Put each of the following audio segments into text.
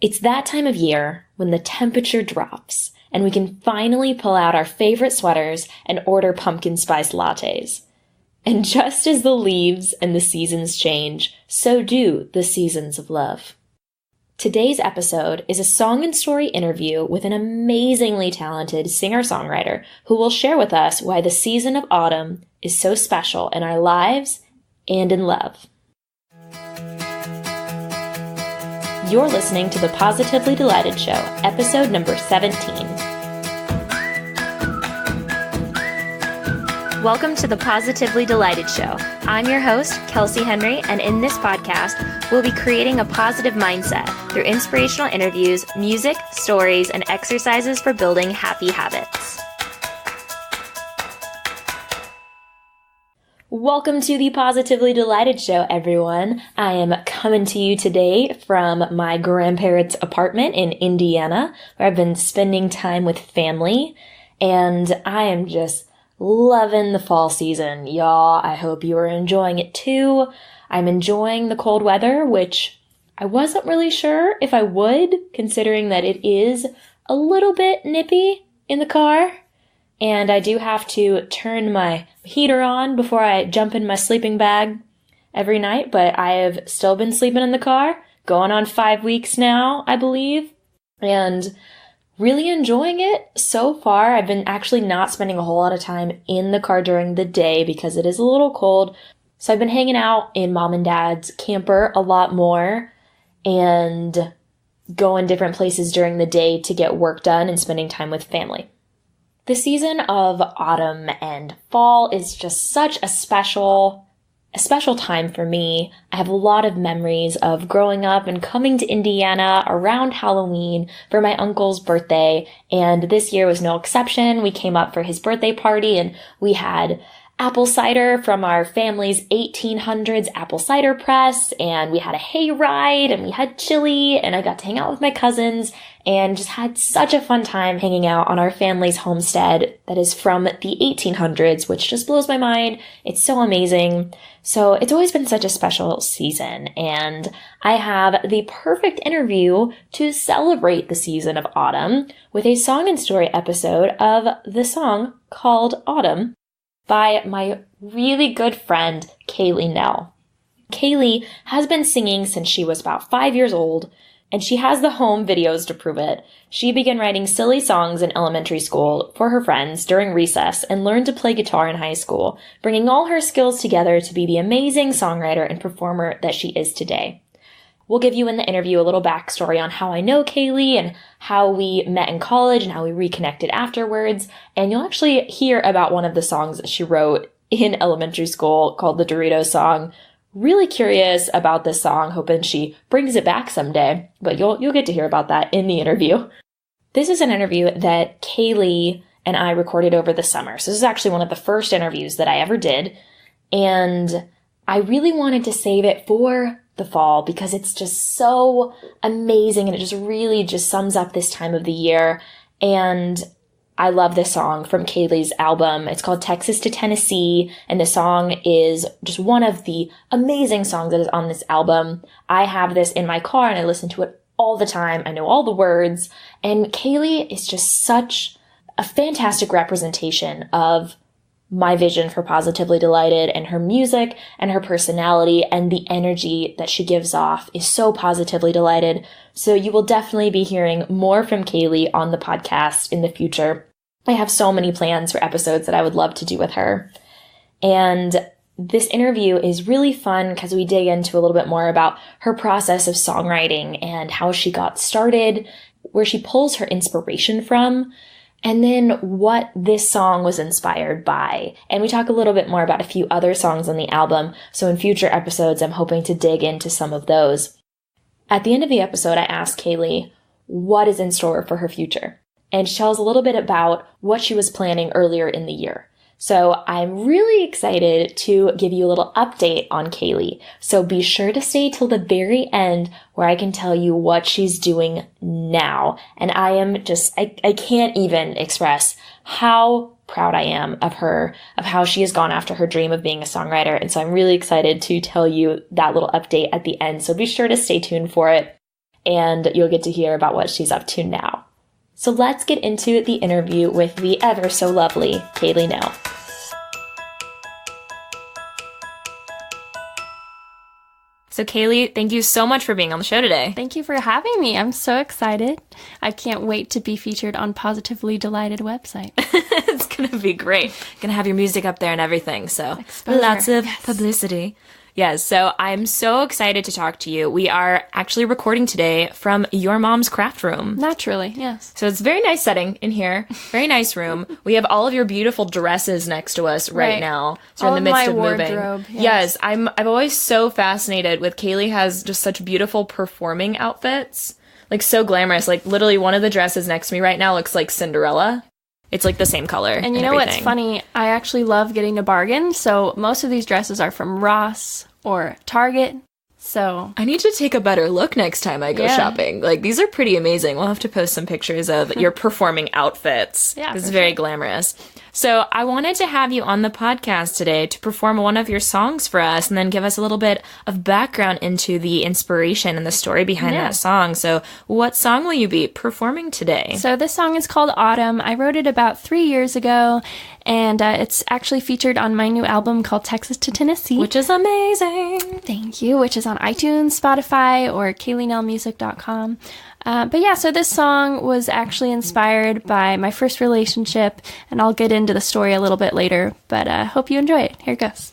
It's that time of year when the temperature drops and we can finally pull out our favorite sweaters and order pumpkin spice lattes. And just as the leaves and the seasons change, so do the seasons of love. Today's episode is a song and story interview with an amazingly talented singer-songwriter who will share with us why the season of autumn is so special in our lives and in love. You're listening to the Positively Delighted Show, episode number 17. Welcome to the Positively Delighted Show. I'm your host, Kelsey Henry, and in this podcast, we'll be creating a positive mindset through inspirational interviews, music, stories, and exercises for building happy habits. Welcome to the Positively Delighted Show, everyone. I am coming to you today from my grandparents' apartment in Indiana, where I've been spending time with family, and I am just loving the fall season, y'all. I hope you are enjoying it too. I'm enjoying the cold weather, which I wasn't really sure if I would, considering that it is a little bit nippy in the car. And I do have to turn my heater on before I jump in my sleeping bag every night, but I have still been sleeping in the car, going on 5 weeks now, I believe, and really enjoying it so far. I've been actually not spending a whole lot of time in the car during the day because it is a little cold. So I've been hanging out in mom and dad's camper a lot more and going different places during the day to get work done and spending time with family. The season of autumn and fall is just such a special time for me. I have a lot of memories of growing up and coming to Indiana around Halloween for my uncle's birthday, and this year was no exception. We came up for his birthday party and we had apple cider from our family's 1800s apple cider press, and we had a hay ride and we had chili, and I got to hang out with my cousins and just had such a fun time hanging out on our family's homestead that is from the 1800s, which just blows my mind. It's so amazing. So it's always been such a special season, and I have the perfect interview to celebrate the season of autumn with a song and story episode of the song called Autumn by my really good friend, Kayley Nell. Kayley has been singing since she was about 5 years old, and she has the home videos to prove it. She began writing silly songs in elementary school for her friends during recess and learned to play guitar in high school, bringing all her skills together to be the amazing songwriter and performer that she is today. We'll give you in the interview a little backstory on how I know Kayley and how we met in college and how we reconnected afterwards. And you'll actually hear about one of the songs that she wrote in elementary school called the Dorito song. Really curious about this song, hoping she brings it back someday, but you'll get to hear about that in the interview. This is an interview that Kayley and I recorded over the summer. So this is actually one of the first interviews that I ever did. And I really wanted to save it for the fall because it's just so amazing and it just really just sums up this time of the year. And I love this song from Kayley's album. It's called Texas to Tennessee, and the song is just one of the amazing songs that is on this album. I have this in my car and I listen to it all the time. I know all the words, and Kayley is just such a fantastic representation of my vision for Positively Delighted, and her music and her personality and the energy that she gives off is so Positively Delighted. So you will definitely be hearing more from Kayley on the podcast in the future. I have so many plans for episodes that I would love to do with her. And this interview is really fun because we dig into a little bit more about her process of songwriting and how she got started, where she pulls her inspiration from, and then what this song was inspired by. And we talk a little bit more about a few other songs on the album, so in future episodes, I'm hoping to dig into some of those. At the end of the episode, I asked Kayley what is in store for her future. And she tells a little bit about what she was planning earlier in the year. So I'm really excited to give you a little update on Kayley. So be sure to stay till the very end where I can tell you what she's doing now. And I am just, I can't even express how proud I am of her, of how she has gone after her dream of being a songwriter. And so I'm really excited to tell you that little update at the end. So be sure to stay tuned for it. and you'll get to hear about what she's up to now. So let's get into the interview with the ever so lovely Kayley Nell. So Kayley, thank you so much for being on the show today. Thank you for having me. I'm so excited. I can't wait to be featured on Positively Delighted website. It's going to be great. Going to have your music up there and everything, so Exposure. Lots of publicity. Yes, so I'm so excited to talk to you. We are actually recording today from your mom's craft room. Naturally, yes. So it's a very nice setting in here. Very nice room. We have all of your beautiful dresses next to us right now. So all we're in the midst of wardrobe, moving. Yes, I'm always so fascinated with Kayley has just such beautiful performing outfits. Like so glamorous. Like literally one of the dresses next to me right now looks like Cinderella. It's like the same color. And you know what's funny? I actually love getting a bargain. So most of these dresses are from Ross or Target. So I need to take a better look next time I go shopping. Like these are pretty amazing. We'll have to post some pictures of your performing outfits. Yeah, it's very glamorous. So I wanted to have you on the podcast today to perform one of your songs for us and then give us a little bit of background into the inspiration and the story behind that song. So what song will you be performing today? So this song is called Autumn. I wrote it about 3 years ago, and it's actually featured on my new album called Texas to Tennessee. Which is amazing. Thank you. Which is on iTunes, Spotify, or KayleyNellMusic.com. But yeah, so this song was actually inspired by my first relationship, and I'll get into the story a little bit later, but hope you enjoy it. Here it goes.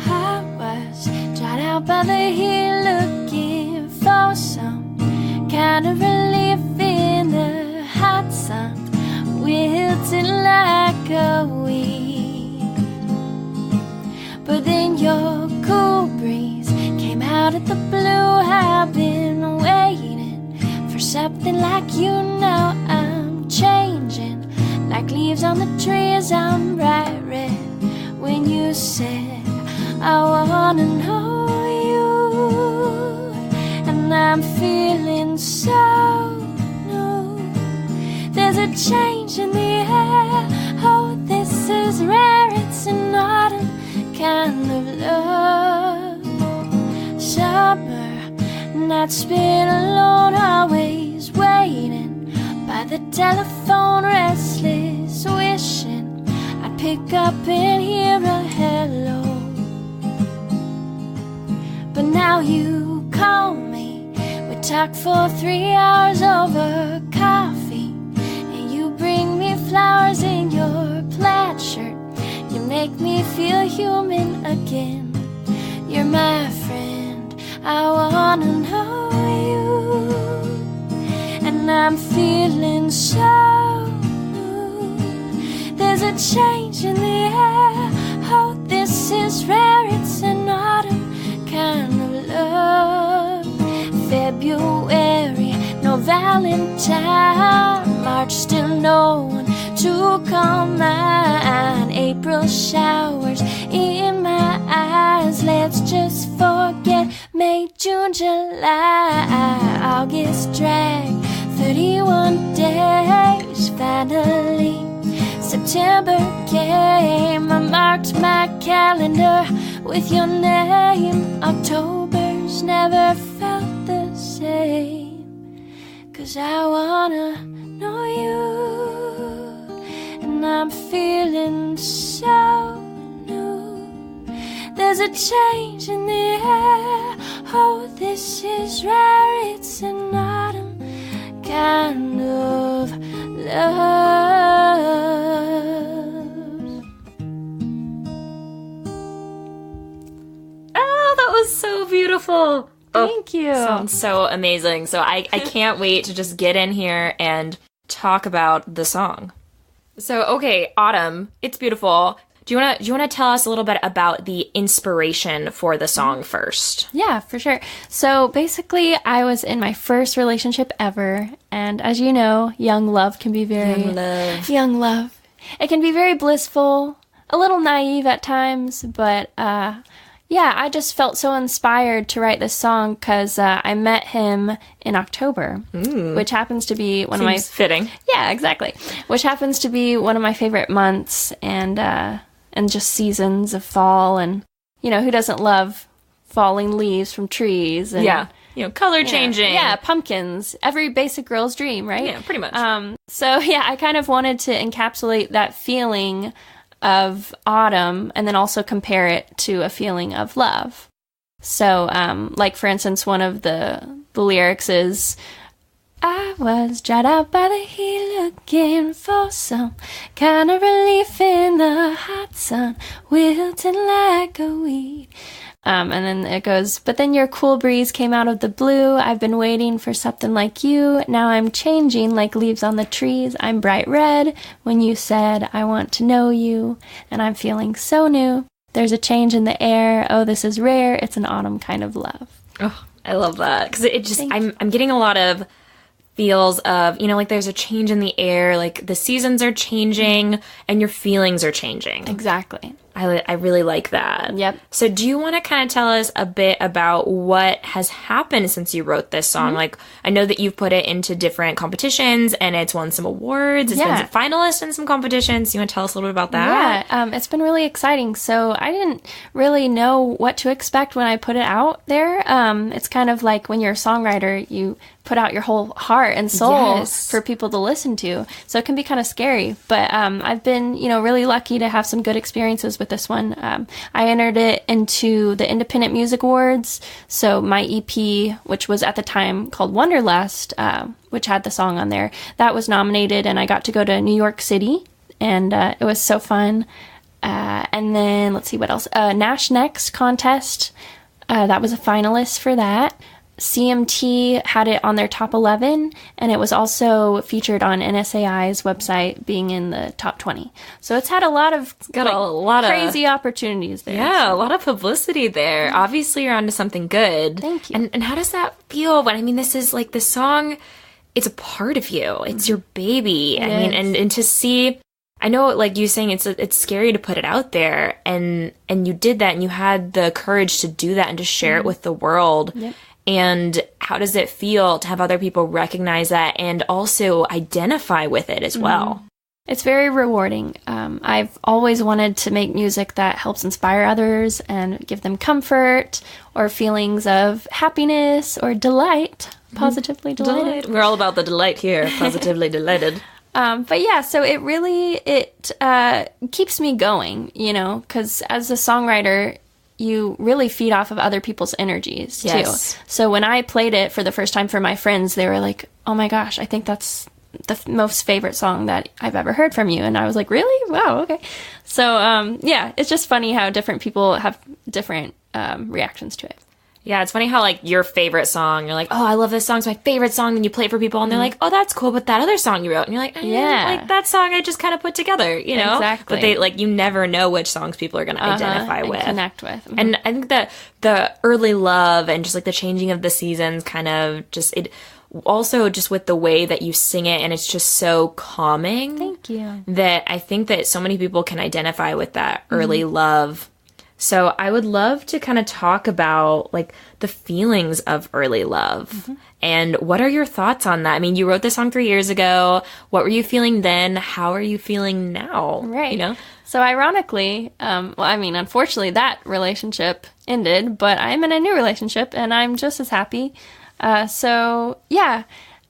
I was dried out by the hill looking for some kind of relief in the hot sun, wilting like a weed. But then your cool breeze came out of the blue. I've been waiting for something like you. Now I'm changing like leaves on the trees. I'm bright red when you said I wanna know you, and I'm feeling so new. There's a change in the air. Oh, this is rare. It's an autumn kind of love. Summer nights spent alone, always waiting by the telephone, restless, wishing I'd pick up and hear a hello. But now you call me. We talk for 3 hours over coffee, and you bring me flowers in your plaid shirt. You make me feel human again. You're my friend. I wanna know you, and I'm feeling so new. There's a change in the air. Oh, this is rare. It's an autumn kind of love. February, no Valentine. March, still no one to call mine. April, showers in my eyes. Let's just forget May, June, July. August dragged 31 days. Finally September came. I marked my calendar with your name. October's never felt the same, 'cause I wanna know you, and I'm feeling so new. There's a change in the air. Oh, this is rare. It's an autumn kind of love. That was so beautiful. Thank you. Sounds so amazing. So I can't wait to just get in here and talk about the song. So, okay, Autumn, it's beautiful. Do you wanna tell us a little bit about the inspiration for the song first? Yeah, for sure. So basically, I was in my first relationship ever, and as you know, young love can be very young love. It can be very blissful, a little naive at times, but Yeah, I just felt so inspired to write this song because I met him in October, which happens to be one of my... fitting. Yeah, exactly. Which happens to be one of my favorite months and just seasons of fall. And, you know, who doesn't love falling leaves from trees? And, yeah. You know, color changing. Yeah, pumpkins. Every basic girl's dream, right? Yeah, pretty much. So, yeah, I kind of wanted to encapsulate that feeling of autumn and then also compare it to a feeling of love. So, like, for instance, one of the lyrics is, I was dried out by the heat looking for some kind of relief in the hot sun, wilting like a weed. And then it goes, but then your cool breeze came out of the blue. I've been waiting for something like you. Now I'm changing like leaves on the trees. I'm bright red when you said I want to know you. And I'm feeling so new. There's a change in the air. Oh, this is rare. It's an autumn kind of love. Oh, I love that. Because it just, I'm getting a lot of feels of, you know, like there's a change in the air, like the seasons are changing and your feelings are changing. Exactly. I really like that. Yep. So do you want to kind of tell us a bit about what has happened since you wrote this song? Like, I know that you've put it into different competitions and it's won some awards. It's been a finalist in some competitions. You want to tell us a little bit about that? Yeah, it's been really exciting. So I didn't really know what to expect when I put it out there. It's kind of like when you're a songwriter, you put out your whole heart and soul for people to listen to. So it can be kind of scary. But I've been, you know, really lucky to have some good experiences with this one. I entered it into the Independent Music Awards. So my EP, which was at the time called Wonderlust, which had the song on there, that was nominated, and I got to go to New York City, and it was so fun. And then, let's see what else. Nash Next contest, that was a finalist for that. CMT had it on their top 11, and it was also featured on NSAI's website, being in the top 20. So it's had a lot of crazy opportunities there. Yeah, a lot of publicity there. Obviously, you're onto something good. Thank you. And how does that feel when, I mean, this is like the song, it's a part of you. It's your baby. I mean, and to see, I know, like you saying, it's scary to put it out there, and you did that, and you had the courage to do that and to share it with the world. Yep. And how does it feel to have other people recognize that and also identify with it as well? It's very rewarding. I've always wanted to make music that helps inspire others and give them comfort or feelings of happiness or delight. Positively delighted. We're all about the delight here. Positively delighted. But yeah, so it keeps me going, you know, because as a songwriter, you really feed off of other people's energies, too. So when I played it for the first time for my friends, they were like, oh my gosh, I think that's the most favorite song that I've ever heard from you. And I was like, really? Wow, okay. So, yeah, it's just funny how different people have different reactions to it. Yeah, it's funny how, like, your favorite song, you're like, oh, I love this song, it's my favorite song, and you play it for people, and they're like, oh, that's cool, but that other song you wrote, and you're like, like, that song I just kind of put together, you know? Exactly. But they, like, you never know which songs people are going to identify with. Connect with. And I think that the early love and just, like, the changing of the seasons kind of just, it also just with the way that you sing it, and it's just so calming. Thank you. That I think that so many people can identify with that early love. So I would love to kind of talk about, like, the feelings of early love. And what are your thoughts on that? I mean, you wrote this song 3 years ago. What were you feeling then? How are you feeling now? Right. You know? So ironically, well, I mean, unfortunately, that relationship ended, but I'm in a new relationship, and I'm just as happy. So, yeah,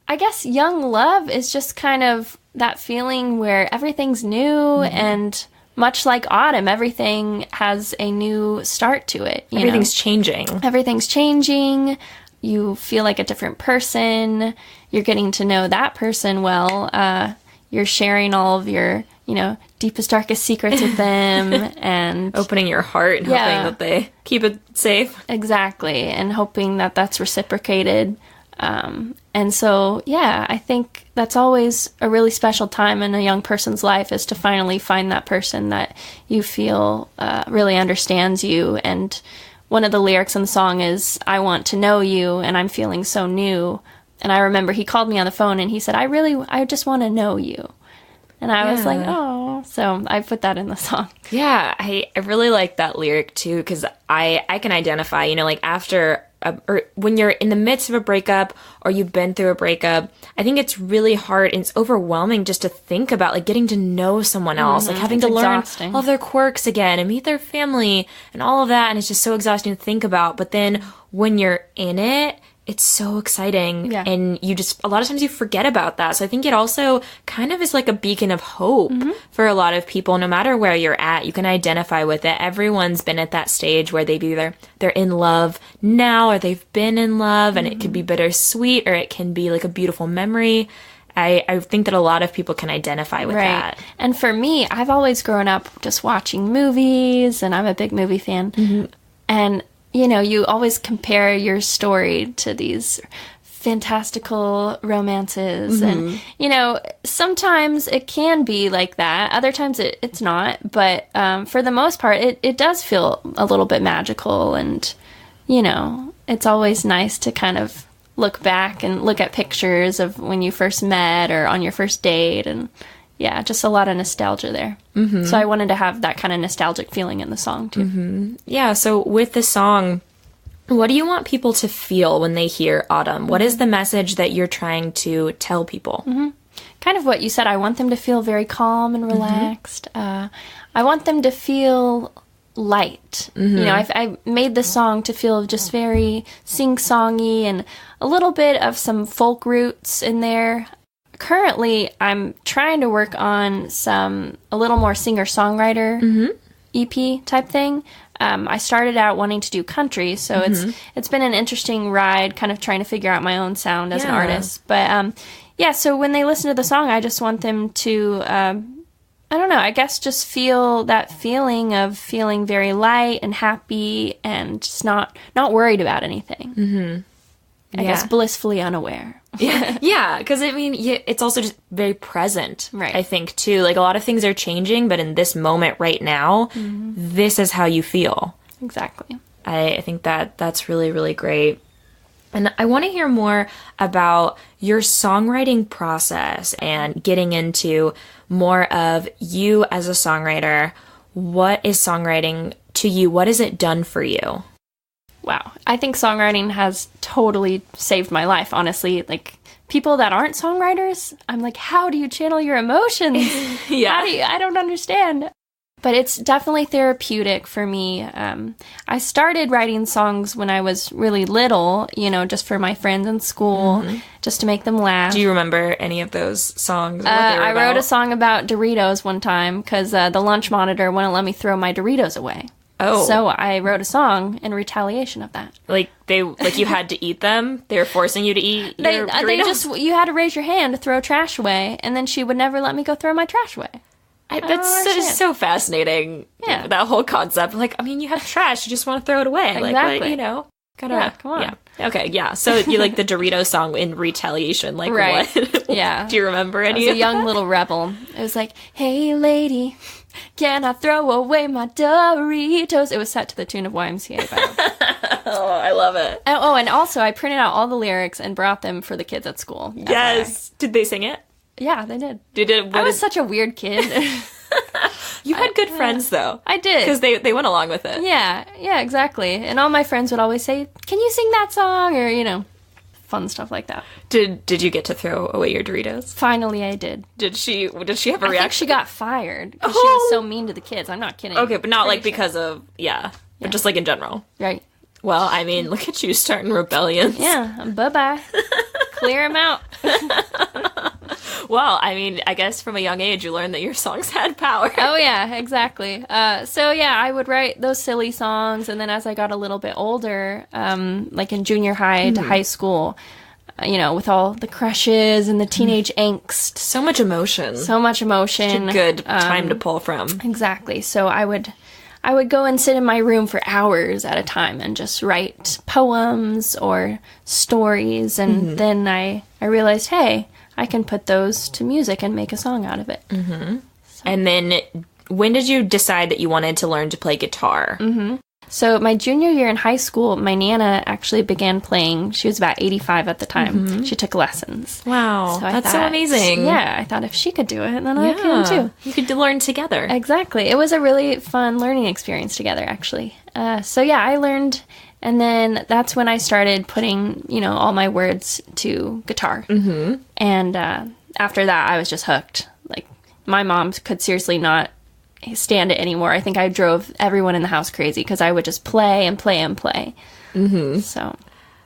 I guess young love is just kind of that feeling where everything's new and... much like autumn, everything has a new start to it. Everything's changing. Everything's changing. You feel like a different person. You're getting to know that person well. You're sharing all of your, you know, deepest, darkest secrets with them. And opening your heart and hoping that they keep it safe. Exactly. And hoping that that's reciprocated. And so, yeah, I think that's always a really special time in a young person's life, is to finally find that person that you feel really understands you. And one of the lyrics in the song is, I want to know you, and I'm feeling so new. And I remember he called me on the phone and he said, I just want to know you. And I was like, oh, So I put that in the song. Yeah, I really like that lyric too, because I can identify, you know, like after or when you're in the midst of a breakup or you've been through a breakup, I think it's really hard and it's overwhelming just to think about like getting to know someone else, like having to learn all of their quirks again and meet their family and all of that. And it's just so exhausting to think about. But then when you're in it, it's so exciting. Yeah. And you just, a lot of times you forget about that. So I think it also kind of is like a beacon of hope for a lot of people, no matter where you're at. You can identify with it. Everyone's been at that stage where they're in love now or they've been in love, and it could be bittersweet or it can be like a beautiful memory. I think that a lot of people can identify with that. And for me, I've always grown up just watching movies, and I'm a big movie fan. And you know, you always compare your story to these fantastical romances. And, you know, sometimes it can be like that. Other times it's not. But for the most part, it does feel a little bit magical. And, you know, it's always nice to kind of look back and look at pictures of when you first met or on your first date. And, yeah, just a lot of nostalgia there. So I wanted to have that kind of nostalgic feeling in the song, too. Yeah, so with the song, what do you want people to feel when they hear Autumn? What is the message that you're trying to tell people? Kind of what you said. I want them to feel very calm and relaxed. I want them to feel light. You know, I made the song to feel just very sing-songy and a little bit of some folk roots in there. Currently, I'm trying to work on a little more singer-songwriter EP type thing. I started out wanting to do country, so it's been an interesting ride, kind of trying to figure out my own sound as an artist. But yeah, so when they listen to the song, I just want them to, I don't know, I guess just feel that feeling of feeling very light and happy and just not worried about anything. I guess blissfully unaware. Yeah, because I mean, it's also just very present, I think, too. Like, a lot of things are changing, but in this moment right now, this is how you feel. Exactly. I think that's really, really great. And I want to hear more about your songwriting process and getting into more of you as a songwriter. What is songwriting to you? What has it done for you? Wow. I think songwriting has totally saved my life, honestly. Like, people that aren't songwriters, I'm like, how do you channel your emotions? I don't understand. But it's definitely therapeutic for me. I started writing songs when I was really little, you know, just for my friends in school, just to make them laugh. Do you remember any of those songs? I wrote a song about Doritos one time because the lunch monitor wouldn't let me throw my Doritos away. Oh. So I wrote a song in retaliation of that. Like you had to eat them? They were forcing you to eat your Doritos? You had to raise your hand to throw trash away, and then she would never let me go throw my trash away. That's so fascinating. Yeah. That whole concept. Like, I mean, you have trash, you just want to throw it away. Exactly. Like, you know, come on. Yeah. Okay, yeah. So you like the Doritos song in retaliation. Like, what? Yeah. Do you remember any of it? I was a young little rebel. It was like, hey, lady, can I throw away my Doritos? It was set to the tune of YMCA. Oh, I love it. And also I printed out all the lyrics and brought them for the kids at school. Yes. Did they sing it? Yeah, they did. I was such a weird kid. You had good friends, though. I did. Because they went along with it. Yeah, exactly. And all my friends would always say, can you sing that song? Or, you know, fun stuff like that. Did you get to throw away your Doritos? Finally, I did. Did she have a reaction? I think she got fired because she was so mean to the kids. I'm not kidding. Okay, but not like because of, but just like in general. Right. Well, I mean, look at you starting rebellions. Yeah, bye-bye. Clear them out. Well, I mean, I guess from a young age you learned that your songs had power. Oh, yeah, exactly. So, yeah, I would write those silly songs, and then as I got a little bit older, like in junior high to high school, you know, with all the crushes and the teenage angst. So much emotion. Such a good time to pull from. Exactly. So I would go and sit in my room for hours at a time and just write poems or stories, and then I realized, hey, I can put those to music and make a song out of it. So. And then when did you decide that you wanted to learn to play guitar? So my junior year in high school, my Nana actually began playing. She was about 85 at the time. She took lessons. Wow. So That's so amazing. Yeah, I thought if she could do it, then I can too. You could learn together. Exactly. It was a really fun learning experience together, actually. So yeah, I learned, and then that's when I started putting, all my words to guitar. And after that, I was just hooked. Like, my mom could seriously not stand it anymore. I think I drove everyone in the house crazy because I would just play and play and play. So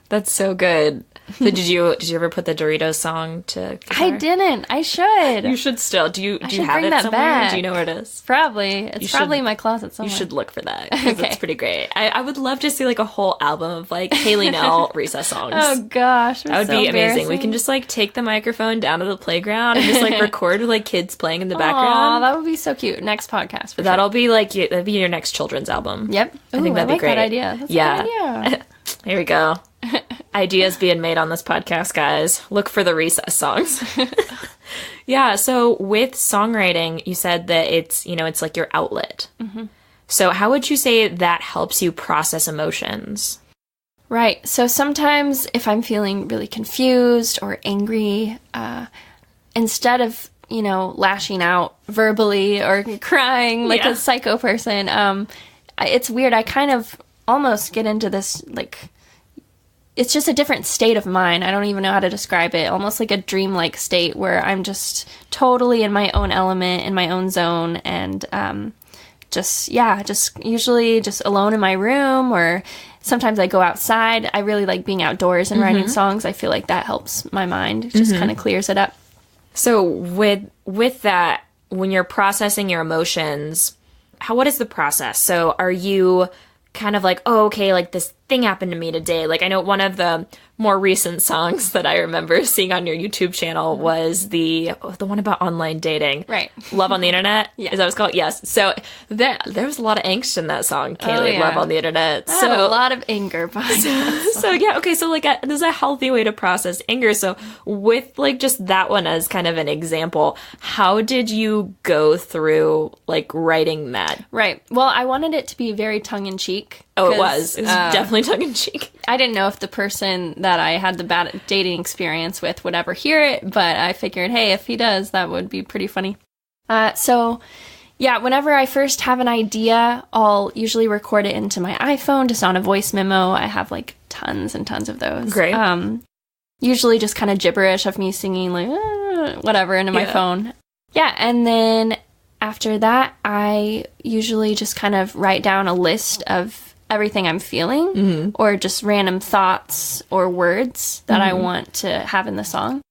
that's so good. So did you ever put the Doritos song to guitar? I didn't. I should. You should still. Do you have bring it that somewhere? back. Do you know where it is? Probably. It's probably in my closet somewhere. You should look for that. Because Okay. It's pretty great. I would love to see like a whole album of like Kayley Nell recess songs. Oh gosh. That would be amazing. We can just like take the microphone down to the playground and just like record with like kids playing in the Aw, background. that would be so cute. Next podcast. For That'll be like that'd be your next children's album. Yep. I think that'd be like great. That idea. That's a good idea. Here we go. Ideas being made on this podcast, guys. Look for the recess songs. Yeah, so with songwriting, you said that it's like your outlet. So how would you say that helps you process emotions? Right. So sometimes if I'm feeling really confused or angry, instead of, lashing out verbally or crying like a psycho person, it's weird. I kind of almost get into this, like, it's just a different state of mind. I don't even know how to describe it. Almost like a dreamlike state where I'm just totally in my own element, in my own zone, and just usually just alone in my room, or sometimes I go outside. I really like being outdoors and writing songs. I feel like that helps my mind. It just kind of clears it up. So with that, when you're processing your emotions, what is the process? So are you kind of like, oh, okay, like this thing happened to me today. Like, I know one of the more recent songs that I remember seeing on your YouTube channel was the one about online dating. Right. Love on the Internet? Yeah. Is that what it's called? Yes. So there was a lot of angst in that song, Kayley, Love on the Internet. I had a lot of anger behind it. So yeah, okay, so like there's a healthy way to process anger. So with like just that one as kind of an example, how did you go through like writing that? Right. Well, I wanted it to be very tongue-in-cheek. Oh, it was. It was definitely tongue-in-cheek. I didn't know if the person that I had the bad dating experience with would ever hear it, but I figured, hey, if he does, that would be pretty funny. So, yeah, whenever I first have an idea, I'll usually record it into my iPhone, just on a voice memo. I have, like, tons and tons of those. Great. Usually just kind of gibberish of me singing, like, whatever, into my phone. Yeah, and then after that, I usually just kind of write down a list of everything I'm feeling, or just random thoughts or words that I want to have in the song.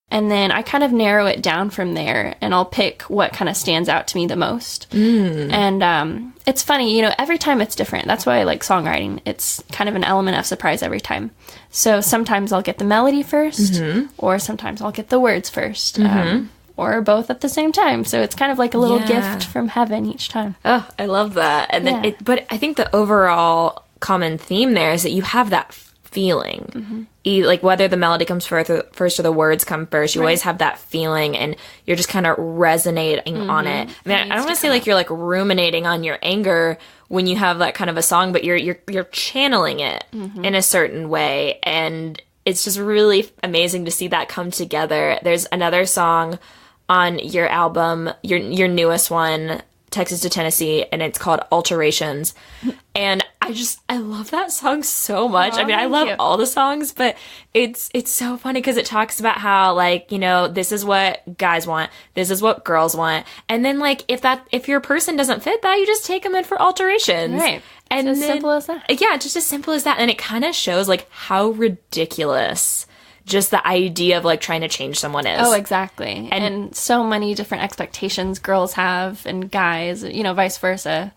And then I kind of narrow it down from there, and I'll pick what kind of stands out to me the most. And it's funny, every time it's different. That's why I like songwriting. It's kind of an element of surprise every time. So sometimes I'll get the melody first, or sometimes I'll get the words first. Or both at the same time. So it's kind of like a little gift from heaven each time. Oh, I love that. And then but I think the overall common theme there is that you have that feeling. Like whether the melody comes first or the words come first, you always have that feeling, and you're just kind of resonating on it. I mean, I don't want to say like you're like ruminating on your anger when you have that kind of a song, but you're channeling it in a certain way, and it's just really amazing to see that come together. There's another song on your album, your newest one, Texas to Tennessee, and it's called Alterations. And I love that song so much. I mean, I love all the songs, but it's so funny because it talks about how, like, this is what guys want, this is what girls want. And then, like, if your person doesn't fit that, you just take them in for alterations. Right. And it's as simple as that. Yeah, just as simple as that. And it kind of shows, like, how ridiculous just the idea of like trying to change someone is. Oh, exactly. And so many different expectations girls have and guys, vice versa.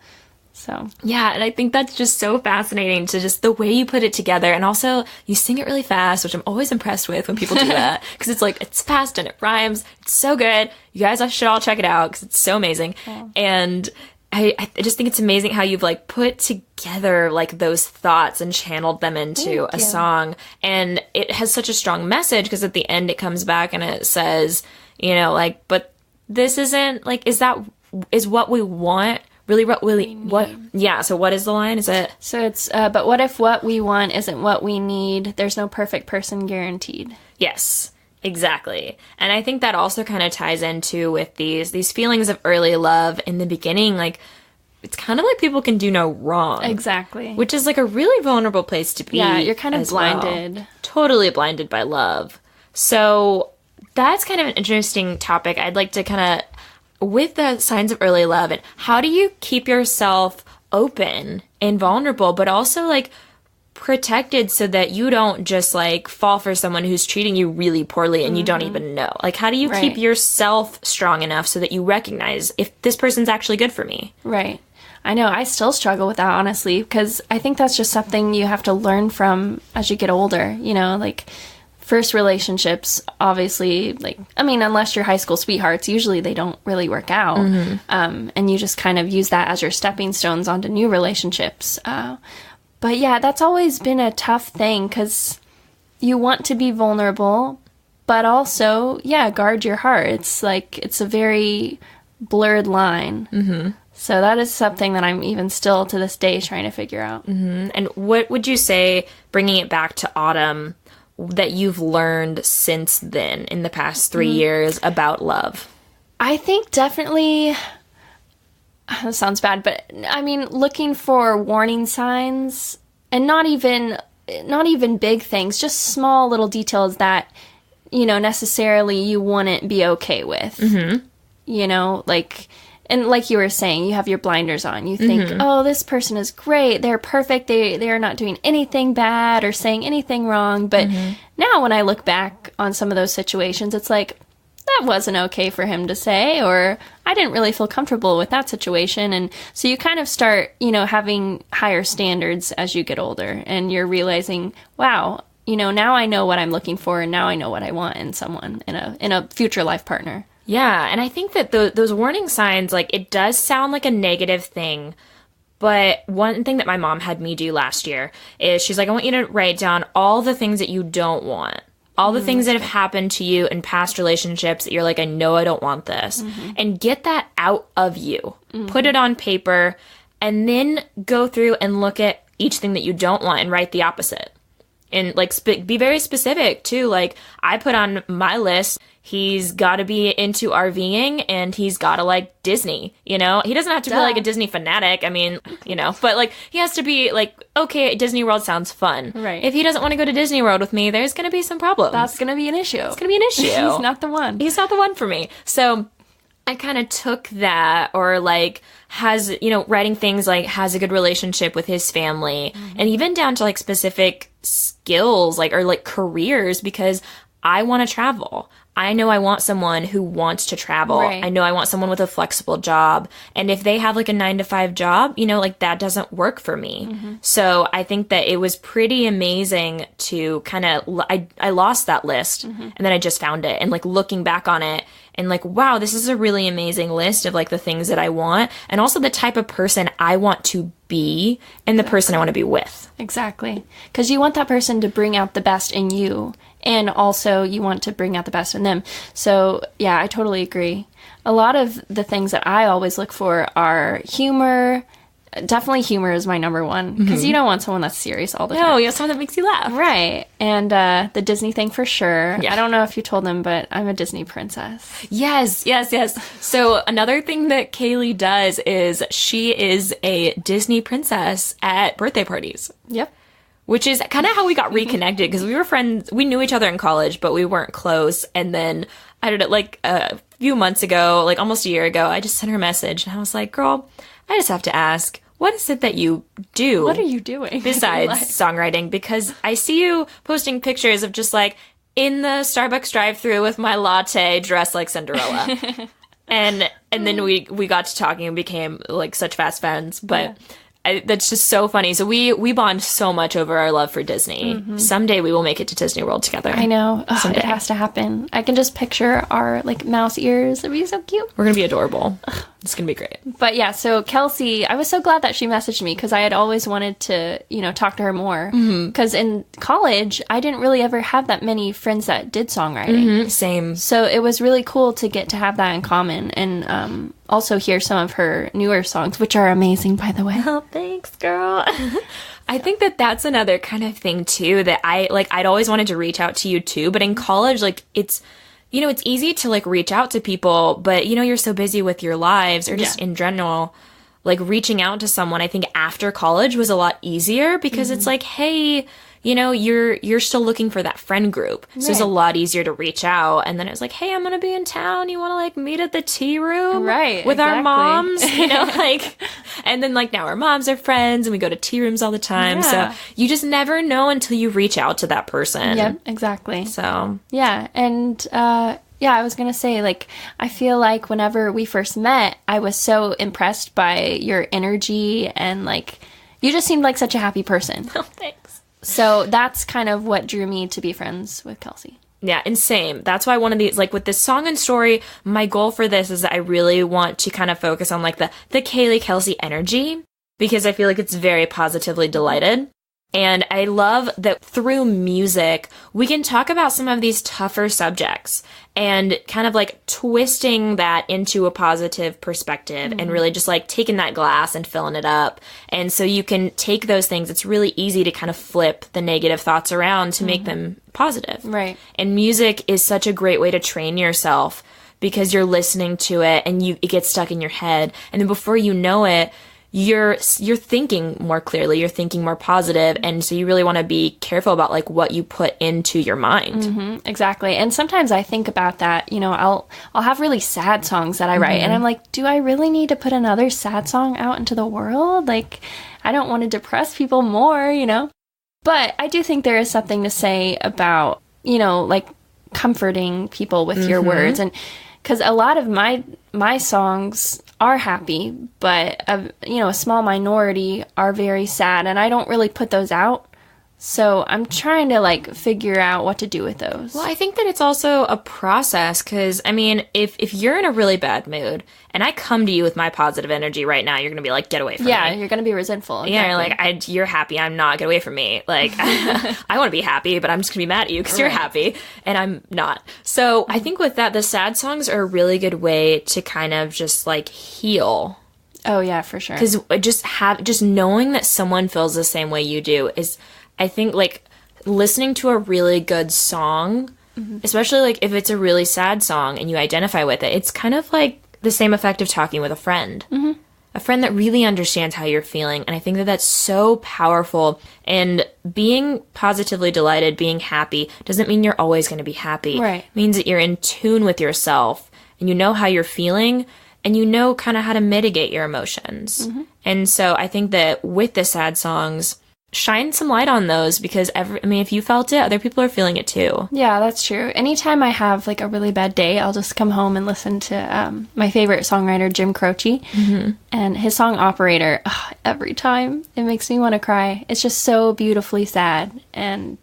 So yeah, and I think that's just so fascinating to just the way you put it together, and also you sing it really fast, which I'm always impressed with when people do that, because it's like it's fast and it rhymes. It's so good. You guys should all check it out because it's so amazing. Yeah. And I just think it's amazing how you've like put together like those thoughts and channeled them into a song, and it has such a strong message because at the end it comes back and it says, like, but this isn't like, is what we want really, what? Yeah. So what is the line? Is it? So it's, but what if what we want isn't what we need? There's no perfect person guaranteed. Yes. Exactly. And I think that also kind of ties into with these feelings of early love in the beginning. Like, it's kind of like people can do no wrong. Exactly. Which is like a really vulnerable place to be. Yeah, you're kind of blinded. Well. Totally blinded by love. So that's kind of an interesting topic. I'd like to kind of, with the signs of early love, and how do you keep yourself open and vulnerable, but also like protected so that you don't just like fall for someone who's treating you really poorly and you don't even know. Like, how do you keep yourself strong enough so that you recognize if this person's actually good for me? Right. I know. I still struggle with that, honestly, because I think that's just something you have to learn from as you get older. You know, like first relationships, obviously, like, I mean, unless you're high school sweethearts, usually they don't really work out. And you just kind of use that as your stepping stones onto new relationships. But yeah, that's always been a tough thing because you want to be vulnerable, but also, yeah, guard your heart. It's like, it's a very blurred line. So that is something that I'm even still to this day trying to figure out. And what would you say, bringing it back to Autumn, that you've learned since then in the past 3 years about love? I think definitely... That sounds bad, but I mean, looking for warning signs, and not even big things, just small little details that, you know, necessarily you wouldn't be okay with. You know, like, and like you were saying, you have your blinders on. You think, oh, this person is great. They're perfect. They are not doing anything bad or saying anything wrong. But now when I look back on some of those situations, it's like, that wasn't okay for him to say, or I didn't really feel comfortable with that situation. And so you kind of start, you know, having higher standards as you get older, and you're realizing, wow, you know, now I know what I'm looking for, and now I know what I want in someone, in a future life partner. Yeah, and I think that those warning signs, like, it does sound like a negative thing, but one thing that my mom had me do last year is she's like, I want you to write down all the things that you don't want. All the things that have happened to you in past relationships that you're like, I know I don't want this. And get that out of you. Put it on paper, and then go through and look at each thing that you don't want and write the opposite. And, like, be very specific, too. Like, I put on my list, he's got to be into RVing, and he's got to like Disney, you know? He doesn't have to be, like, a Disney fanatic. I mean, you know. But, like, he has to be, like, okay, Disney World sounds fun. Right. If he doesn't want to go to Disney World with me, there's going to be some problems. That's going to be an issue. It's going to be an issue. He's not the one. He's not the one for me. So I kind of took that, or like has, you know, writing things like has a good relationship with his family, and even down to like specific skills, like, or like careers, because I want to travel. I know I want someone who wants to travel. Right. I know I want someone with a flexible job. And if they have like a 9-to-5 job, you know, like that doesn't work for me. So I think that it was pretty amazing to kind of, I lost that list and then I just found it, and like looking back on it and like, wow, this is a really amazing list of like the things that I want, and also the type of person I want to be and the person I want to be with. Exactly. Because you want that person to bring out the best in you, and also you want to bring out the best in them. So, yeah, I totally agree. A lot of the things that I always look for are humor. Definitely humor is my number one, because you don't want someone that's serious all the time. No, you have someone that makes you laugh. Right. And the Disney thing for sure. Yeah. I don't know if you told them, but I'm a Disney princess. Yes. So another thing that Kayley does is she is a Disney princess at birthday parties. Yep. Which is kind of how we got reconnected, because we were friends. We knew each other in college, but we weren't close. And then I did it like a few months ago, like almost a year ago. I just sent her a message and I was like, girl, I just have to ask, what is it that you do? What are you doing besides songwriting? Because I see you posting pictures of just like in the Starbucks drive-thru with my latte dressed like Cinderella. and then we got to talking and became like such fast friends. But that's just so funny. So we bond so much over our love for Disney. Someday we will make it to Disney World together. I know. Ugh, it has to happen. I can just picture our like mouse ears. It'd be so cute. We're going to be adorable. It's going to be great. But yeah, so Kelsey, I was so glad that she messaged me because I had always wanted to, talk to her more. Because in college, I didn't really ever have that many friends that did songwriting. Same. So it was really cool to get to have that in common and also hear some of her newer songs, which are amazing, by the way. Oh, thanks, girl. I think that that's another kind of thing, too, that I'd always wanted to reach out to you, too. But in college, it's easy to, reach out to people, but, you're so busy with your lives or just in general, reaching out to someone, I think after college was a lot easier because it's hey, you're still looking for that friend group. So it's a lot easier to reach out. And then it was hey, I'm going to be in town. You want to meet at the tea room? Right. With our moms, and then now our moms are friends and we go to tea rooms all the time. Yeah. So you just never know until you reach out to that person. Yep, exactly. So. Yeah. And, I was going to say, I feel like whenever we first met, I was so impressed by your energy and, you just seemed like such a happy person. Oh, thanks. So that's kind of what drew me to be friends with Kelsey. Yeah, and same. That's why one of these, with this song and story, my goal for this is that I really want to kind of focus on, the Kayley Kelsey energy, because I feel like it's very positively delighted. And I love that through music, we can talk about some of these tougher subjects and kind of twisting that into a positive perspective and really just taking that glass and filling it up. And so you can take those things. It's really easy to kind of flip the negative thoughts around to make them positive. Right. And music is such a great way to train yourself because you're listening to it and it gets stuck in your head. And then before you know it, you're thinking more clearly, you're thinking more positive, and so you really want to be careful about what you put into your mind. Exactly. And sometimes I think about that, I'll have really sad songs that I write and I'm do I really need to put another sad song out into the world? I don't want to depress people more, But I do think there is something to say about, comforting people with your words. And because a lot of my songs are happy, but a small minority are very sad, and I don't really put those out. So I'm trying to figure out what to do with those. Well, I think that it's also a process because, if you're in a really bad mood and I come to you with my positive energy right now, you're going to be get away from me. Yeah, you're going to be resentful. Exactly. Yeah, you're you're happy, I'm not, get away from me. I want to be happy, but I'm just going to be mad at you because you're happy and I'm not. So I think with that, the sad songs are a really good way to kind of just heal. Oh, yeah, for sure. Because just knowing that someone feels the same way you do is... I think, listening to a really good song, especially, if it's a really sad song and you identify with it, it's kind of the same effect of talking with a friend. A friend that really understands how you're feeling. And I think that that's so powerful. And being positively delighted, being happy, doesn't mean you're always going to be happy. Right. It means that you're in tune with yourself and you know how you're feeling and you know kind of how to mitigate your emotions. And so I think that with the sad songs... shine some light on those because if you felt it, other people are feeling it too. Yeah, that's true. Anytime I have a really bad day, I'll just come home and listen to my favorite songwriter, Jim Croce, and his song Operator. Every time it makes me want to cry. It's just so beautifully sad. And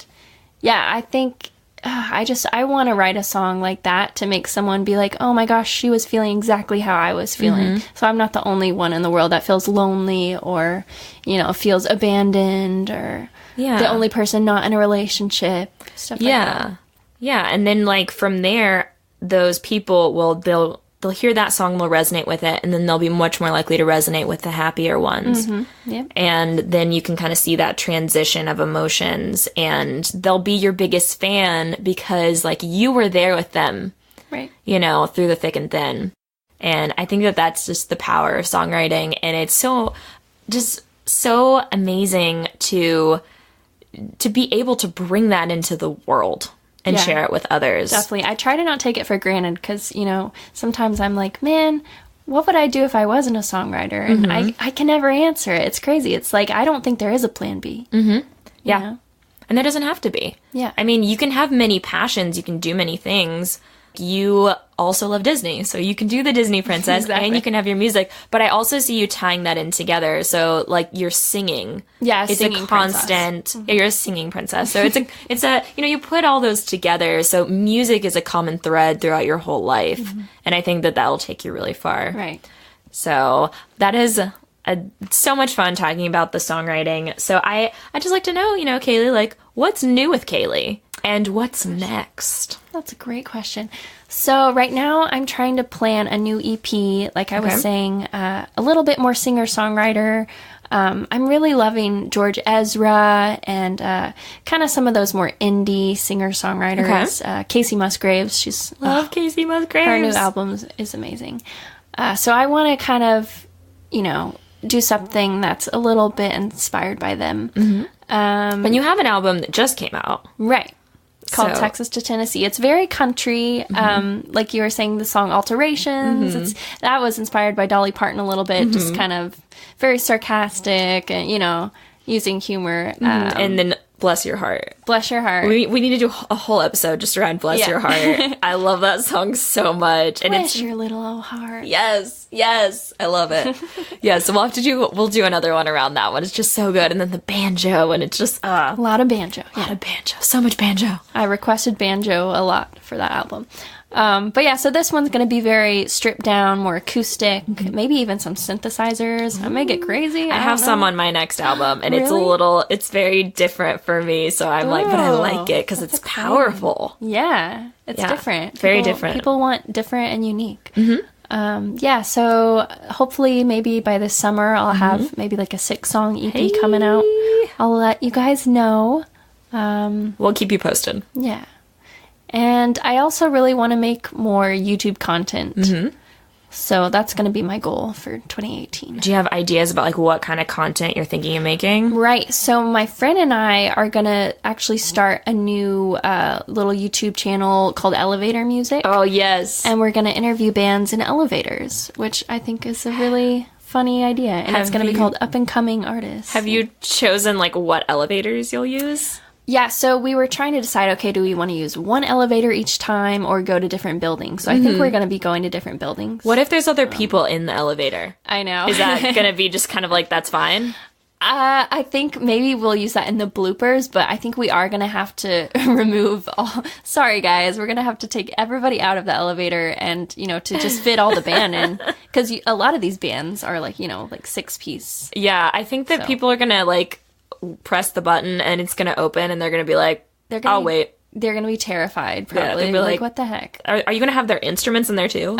yeah, I think I want to write a song like that to make someone be oh my gosh, she was feeling exactly how I was feeling. So I'm not the only one in the world that feels lonely or, feels abandoned or the only person not in a relationship, stuff like that. Yeah. And then from there, those people they'll hear that song, will resonate with it, and then they'll be much more likely to resonate with the happier ones. Yep. And then you can kind of see that transition of emotions, and they'll be your biggest fan because, you were there with them, right? Through the thick and thin. And I think that that's just the power of songwriting, and it's so amazing to be able to bring that into the world. And share it with others. Definitely. I try to not take it for granted because, sometimes I'm man, what would I do if I wasn't a songwriter? And I can never answer it. It's crazy. It's I don't think there is a plan B. Yeah. And there doesn't have to be. Yeah. You can have many passions. You can do many things. You also love Disney, so you can do the Disney princess and you can have your music. But I also see you tying that in together. So you're singing. Yeah, it's singing a constant. Yeah, you're a singing princess. So it's a you put all those together. So music is a common thread throughout your whole life, and I think that will take you really far. Right. So that is so much fun talking about the songwriting. So I just like to know, Kayley, like, what's new with Kayley and what's next? That's a great question. So right now I'm trying to plan a new EP, like I was saying, a little bit more singer-songwriter. I'm really loving George Ezra and kind of some of those more indie singer-songwriters. Okay. Casey Musgraves, Love Casey Musgraves. her new album is amazing. So I want to kind of, do something that's a little bit inspired by them. And you have an album that just came out. Right. Called So- Texas to Tennessee. It's very country. Like you were saying, the song Alterations. That was inspired by Dolly Parton a little bit, just kind of very sarcastic and, using humor. And then Bless Your Heart. Bless Your Heart. We need to do a whole episode just around Bless Your Heart. I love that song so much. And Bless it's your little old heart. yes, I love it. So we'll do another one around that one. It's just so good. And then the banjo, and it's just A lot of banjo. a lot of banjo. So much banjo. I requested banjo a lot for that album. But yeah, so this one's going to be very stripped down, more acoustic, maybe even some synthesizers. I may get crazy. I have some on my next album, and Really? it's very different for me. So I'm like, but I Oh, like it because it's powerful. Yeah, it's Yeah, different. very different. People want different and unique. Yeah, so hopefully maybe by this summer I'll have maybe like a 6-song EP coming out. I'll let you guys know. We'll keep you posted. Yeah. And I also really want to make more YouTube content. So that's going to be my goal for 2018. Do you have ideas about like what kind of content you're thinking of making? Right. So my friend and I are going to actually start a new little YouTube channel called Elevator Music. Oh, yes. And we're going to interview bands in elevators, which I think is a really funny idea. And it's going to be called Up and Coming Artists. Have you chosen like what elevators you'll use? Yeah, so we were trying to decide, okay, do we want to use one elevator each time or go to different buildings? So I think we're going to be going to different buildings. What if there's other people in the elevator? I know. Is that going to be just kind of like, that's fine? I think maybe we'll use that in the bloopers, but I think we are going to have to remove all... Sorry, guys. We're going to have to take everybody out of the elevator and, to just fit all the band in. Because a lot of these bands are like, like 6-piece. Yeah, I think that people are going to like press the button and it's going to open and they're going to be like, I'll wait. They're going to be terrified, Yeah, probably. they'll be like, like, what the heck? Are you going to have their instruments in there too?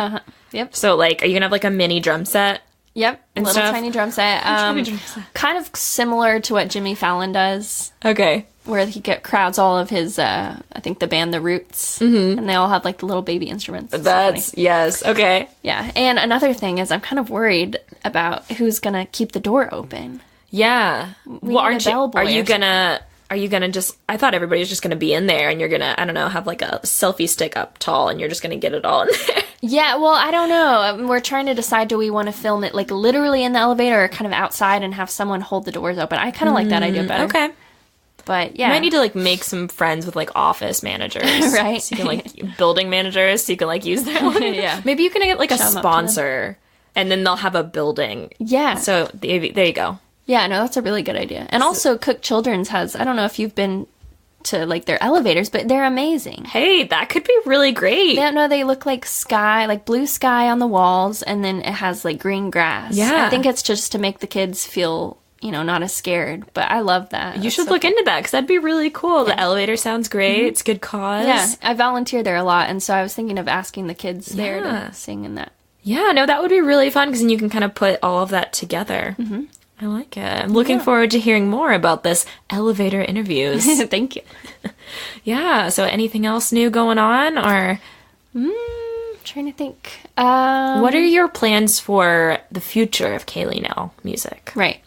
Yep. So like, are you going to have like a mini drum set? Yep. And Little stuff? tiny drum set. Tiny drum set. Kind of similar to what Jimmy Fallon does. Okay. Where he crowds all of his, I think the band The Roots, and they all have like the little baby instruments. It's so That's, funny. yes. Okay. Yeah. And another thing is I'm kind of worried about who's going to keep the door open. Yeah. Well, need a bellboy are you or gonna just, I thought everybody's just gonna be in there and you're gonna, I don't know, have like a selfie stick up tall and you're just gonna get it all in there. Yeah, well, I don't know. We're trying to decide, do we want to film it like literally in the elevator or kind of outside and have someone hold the doors open? I kind of like that idea better. Okay. But yeah. You might need to like make some friends with like office managers. Right. So you can like, building managers, so you can like use that one. Yeah. Maybe you can get like a Shout 'em up to sponsor and then they'll have a building. Yeah. So there you go. Yeah, no, that's a really good idea. And also Cook Children's has, I don't know if you've been to like their elevators, but they're amazing. Hey, that could be really great. They look like sky, like blue sky on the walls, and then it has like green grass. Yeah. I think it's just to make the kids feel, not as scared, but I love that. You That's should so look cool. into that because that'd be really cool. The elevator sounds great. It's a good cause. Yeah, I volunteer there a lot, and so I was thinking of asking the kids there Yeah. to sing in that. Yeah, no, that would be really fun because then you can kind of put all of that together. Mm-hmm. I like it. I'm looking forward to hearing more about this elevator interviews. Thank you. Yeah, so anything else new going on or Trying to think. what are your plans for the future of Kayley Nell music? Right.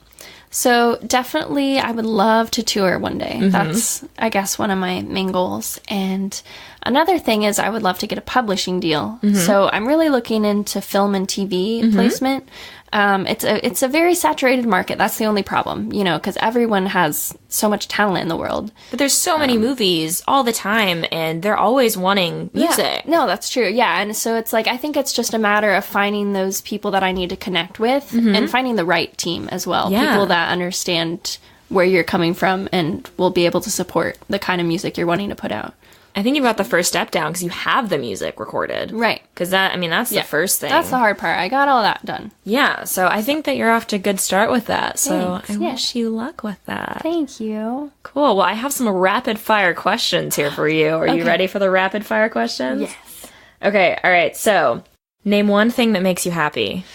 So definitely I would love to tour one day. That's, I guess, one of my main goals. And another thing is I would love to get a publishing deal. So I'm really looking into film and TV placement. It's a very saturated market. That's the only problem, because everyone has so much talent in the world. But there's so many movies all the time and they're always wanting music. Yeah. No, that's true. Yeah. And so it's like, I think it's just a matter of finding those people that I need to connect with and finding the right team as well. Yeah. People that understand where you're coming from and will be able to support the kind of music you're wanting to put out. I think you've got the first step down because you have the music recorded. Right. Because that's the first thing. That's the hard part. I got all that done. Yeah, so I think that you're off to a good start with that. So Thanks, I wish you luck with that. Thank you. Cool. Well, I have some rapid fire questions here for you. Are you ready for the rapid fire questions? Yes. Okay, all right. So, name one thing that makes you happy.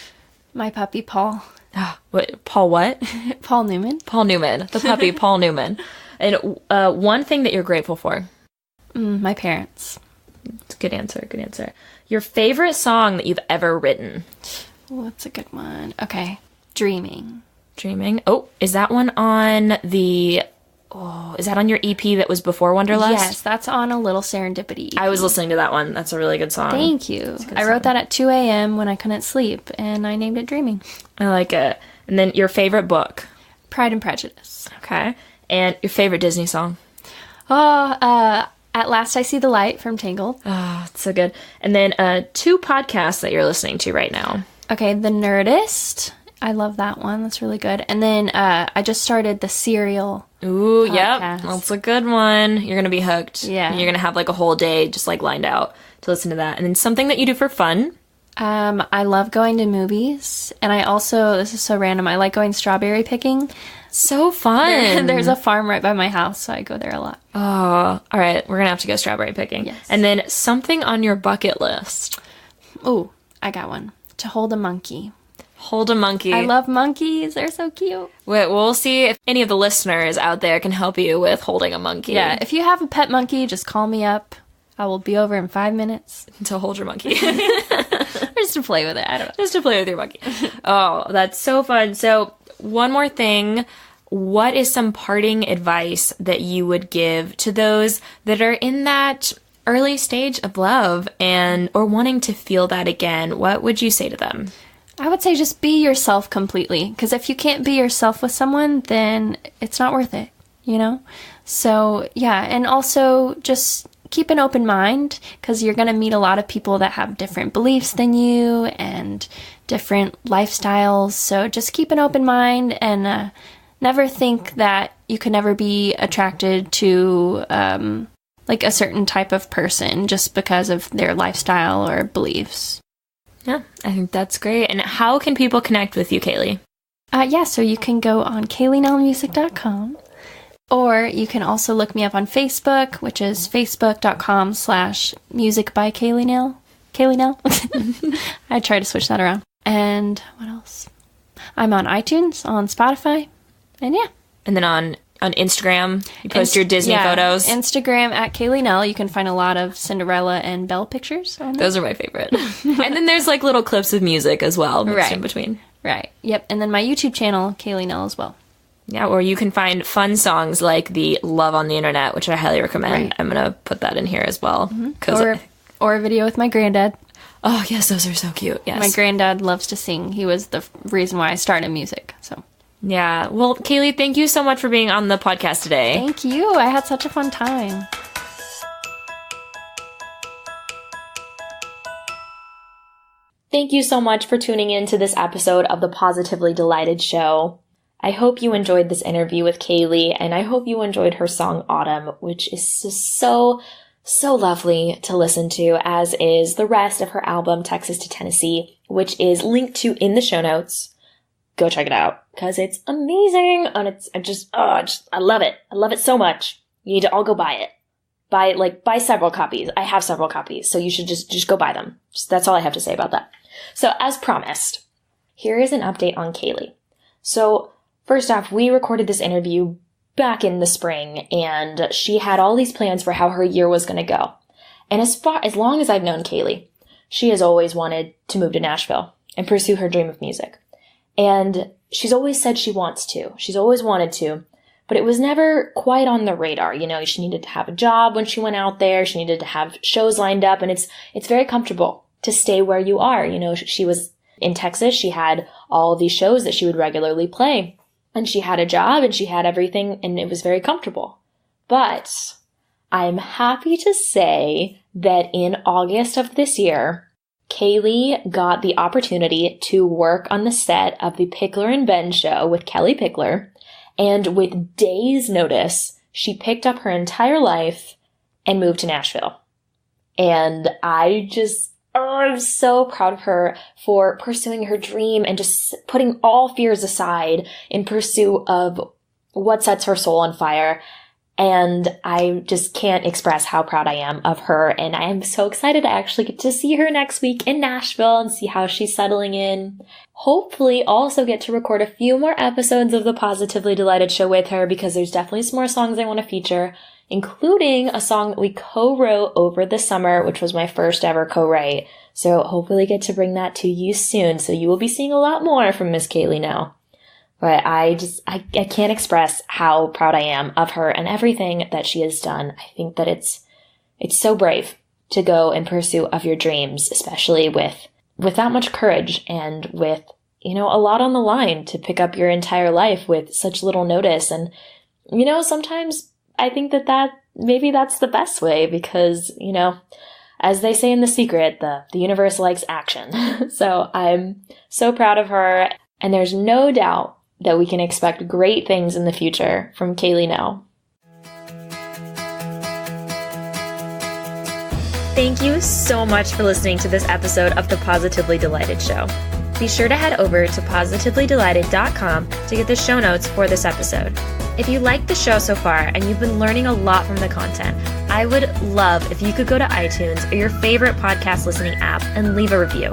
My puppy, Paul. What? Paul what? Paul Newman. Paul Newman. The puppy, Paul Newman. And one thing that you're grateful for. My parents. It's a good answer. Good answer. Your favorite song that you've ever written. Oh, that's a good one. Okay. Dreaming. Dreaming. Oh, is that one on the... Oh, is that on your EP that was before Wonderlust? Yes, that's on A Little Serendipity EP. I was listening to that one. That's a really good song. Thank you. I wrote that at 2 a.m. when I couldn't sleep, and I named it Dreaming. I like it. And then your favorite book. Pride and Prejudice. Okay. And your favorite Disney song. At Last I See the Light from Tangled. Oh, it's so good. And then 2 podcasts that you're listening to right now. Okay, The Nerdist. I love that one. That's really good. And then I just started the Serial. Ooh, podcast. Yep. That's a good one. You're going to be hooked. Yeah. You're going to have like a whole day just like lined out to listen to that. And then something that you do for fun. I love going to movies. And I also, this is so random, I like going strawberry picking. So fun. There's a farm right by my house, so I go there a lot. Oh, all right. We're going to have to go strawberry picking. Yes. And then something on your bucket list. Ooh, I got one. To hold a monkey. Hold a monkey. I love monkeys. They're so cute. We'll see if any of the listeners out there can help you with holding a monkey. Yeah, if you have a pet monkey, just call me up. I will be over in 5 minutes. To hold your monkey. Just to play with it. I don't know. Just to play with your monkey. Oh, that's so fun. So, one more thing. What is some parting advice that you would give to those that are in that early stage of love or wanting to feel that again? What would you say to them? I would say just be yourself completely. Because if you can't be yourself with someone, then it's not worth it, you know? So, yeah. And also just keep an open mind, because you're going to meet a lot of people that have different beliefs than you and different lifestyles. So just keep an open mind and never think that you could never be attracted to like a certain type of person just because of their lifestyle or beliefs. Yeah, I think that's great. And how can people connect with you, Kayley? So you can go on KayleyNellMusic.com, or you can also look me up on Facebook, which is facebook.com/music by Kayley Nell. Kayley Nell. I try to switch that around. And what else? I'm on iTunes, on Spotify, and yeah. And then on Instagram, you post your Disney photos. Instagram at Kayley Nell. You can find a lot of Cinderella and Belle pictures on there. Those are my favorite. And then there's like little clips of music as well mixed in between. Right. Yep. And then my YouTube channel, Kayley Nell, as well. Yeah, or you can find fun songs like the Love on the Internet, which I highly recommend. Right. I'm going to put that in here as well. Or a video with my granddad. Oh, yes, those are so cute. Yes. My granddad loves to sing. He was the reason why I started music. So. Yeah. Well, Kayley, thank you so much for being on the podcast today. Thank you. I had such a fun time. Thank you so much for tuning in to this episode of the Positively Delighted Show. I hope you enjoyed this interview with Kayley, and I hope you enjoyed her song Autumn, which is just so lovely to listen to, as is the rest of her album Texas to Tennessee, which is linked to in the show notes. Go check it out, because it's amazing, and I love it. I love it so much. You need to all go buy it. Buy several copies. I have several copies, so you should just go buy them. That's all I have to say about that. So, as promised, here is an update on Kayley. So, first off, we recorded this interview back in the spring, and she had all these plans for how her year was going to go. And as long as I've known Kayley, she has always wanted to move to Nashville and pursue her dream of music. And she's always said she wants to. She's always wanted to. But it was never quite on the radar. You know, she needed to have a job when she went out there. She needed to have shows lined up. And it's very comfortable to stay where you are. You know, she was in Texas. She had all these shows that she would regularly play. And she had a job and she had everything. And it was very comfortable. But I'm happy to say that in August of this year, Kayley got the opportunity to work on the set of the Pickler and Ben show with Kelly Pickler, and with days' notice, she picked up her entire life and move to Nashville. And I'm so proud of her for pursuing her dream and just putting all fears aside in pursuit of what sets her soul on fire. And I just can't express how proud I am of her. And I am so excited to actually get to see her next week in Nashville and see how she's settling in. Hopefully also get to record a few more episodes of the Positively Delighted show with her, because there's definitely some more songs I want to feature, including a song that we co-wrote over the summer, which was my first ever co-write. So hopefully get to bring that to you soon. So you will be seeing a lot more from Miss Kayley Nell. But I can't express how proud I am of her and everything that she has done. I think that it's so brave to go in pursuit of your dreams, especially with that much courage and with, a lot on the line to pick up your entire life with such little notice. And, sometimes I think that maybe that's the best way, because, as they say in The Secret, the universe likes action. So I'm so proud of her. And there's no doubt that we can expect great things in the future from Kayley Nell. Thank you so much for listening to this episode of the Positively Delighted Show. Be sure to head over to positivelydelighted.com to get the show notes for this episode. If you like the show so far and you've been learning a lot from the content, I would love if you could go to iTunes or your favorite podcast listening app and leave a review.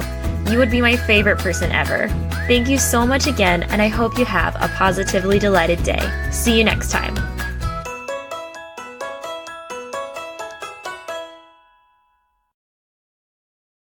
You would be my favorite person ever. Thank you so much again, and I hope you have a positively delighted day. See you next time.